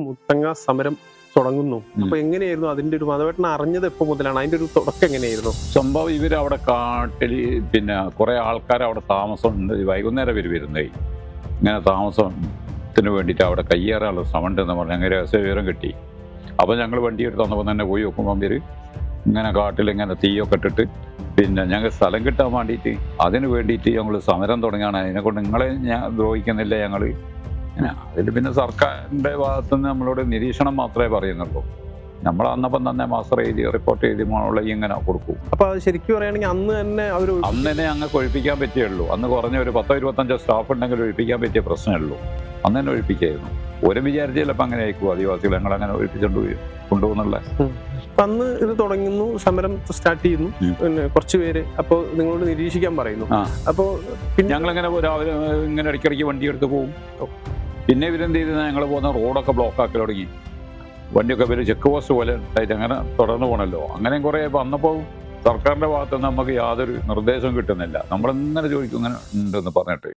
മുത്തങ്ങ സമരം തുടങ്ങുന്നു. അപ്പൊ എങ്ങനെയായിരുന്നു അതിന്റെ ഒരു മതവേട്ടൻ അറിഞ്ഞത് എപ്പോ മുതലാണ്? അതിന്റെ ഒരു തുടക്കം എങ്ങനെയായിരുന്നു? സംഭവം ഇവര് അവിടെ കാട്ടിൽ പിന്നെ കുറെ ആൾക്കാർ അവിടെ താമസമുണ്ട്. വൈകുന്നേരം ഇവർ വരുന്നേ ഇങ്ങനെ താമസത്തിന് വേണ്ടിയിട്ട് അവിടെ കയ്യേറാനുള്ള ശ്രമമുണ്ട് എന്ന് പറഞ്ഞ് അങ്ങനെ രഹസ്യ വിവരം കിട്ടി. അപ്പോൾ ഞങ്ങൾ വണ്ടി എടുത്ത് വന്നപ്പോൾ തന്നെ പോയി നോക്കുമ്പോൾ ഇവർ ഇങ്ങനെ കാട്ടിൽ ഇങ്ങനെ തീയൊക്കെ ഇട്ടിട്ട് പിന്നെ ഞങ്ങൾ സ്ഥലം കിട്ടാൻ വേണ്ടിയിട്ട് അതിന് വേണ്ടിയിട്ട് ഞങ്ങൾ സമരം തുടങ്ങുകയാണ്. അതിനെക്കൊണ്ട് നിങ്ങളെ ഞാൻ ദ്രോഹിക്കുന്നില്ല ഞങ്ങൾ. അതിൽ പിന്നെ സർക്കാരിൻ്റെ ഭാഗത്തുനിന്ന് നമ്മളോട് നിരീക്ഷണം മാത്രമേ പറയുന്നുള്ളൂ. നമ്മൾ അന്നപ്പം തന്നെ മാസ്റ്റർ എഴുതി റിപ്പോർട്ട് എഴുതി മോളെ ഇങ്ങനെ കൊടുക്കും. അപ്പൊ അത് ശരിക്കും പറയുകയാണെങ്കിൽ അന്ന് തന്നെ ഞങ്ങൾക്ക് ഒഴിപ്പിക്കാൻ പറ്റുകയുള്ളൂ. അന്ന് കുറഞ്ഞ ഒരു 10-25 സ്റ്റാഫ് ഉണ്ടെങ്കിൽ ഒഴിപ്പിക്കാൻ പറ്റിയ പ്രശ്നമുള്ളൂ. അന്ന് തന്നെ ഒഴിപ്പിക്കായിരുന്നു. ഒരു വിചാരിച്ചില്ലപ്പം അങ്ങനെ ആയിക്കും ആദിവാസികൾ ഞങ്ങളങ്ങനെ ഒഴിപ്പിച്ചുകൊണ്ട് കൊണ്ടുപോകുന്നുള്ള. അന്ന് ഇത് തുടങ്ങുന്നു, സമരം സ്റ്റാർട്ട് ചെയ്യുന്നു, പിന്നെ കുറച്ച് പേര് അപ്പോൾ നിങ്ങളോട് നിരീക്ഷിക്കാൻ പറയുന്നു. അപ്പോൾ പിന്നെ ഞങ്ങളിങ്ങനെ രാവിലെ ഇങ്ങനെ ഇടയ്ക്കിടയ്ക്ക് വണ്ടി എടുത്ത് പോകും. പിന്നെ ഇവരെന്ത് ചെയ്ത് ഞങ്ങൾ പോകുന്ന റോഡൊക്കെ ബ്ലോക്ക് ആക്കി തുടങ്ങി. വണ്ടിയൊക്കെ പേര് ചെക്ക് പോസ്റ്റ് പോലെ ആയിട്ട് അങ്ങനെ തുടർന്ന് പോകണമല്ലോ. അങ്ങനെ കുറേ വന്നപ്പോൾ സർക്കാരിൻ്റെ ഭാഗത്തുനിന്ന് നമുക്ക് യാതൊരു നിർദ്ദേശവും കിട്ടുന്നില്ല. നമ്മളിങ്ങനെ ചോദിക്കും ഇങ്ങനെ ഉണ്ടെന്ന് പറഞ്ഞിട്ട്.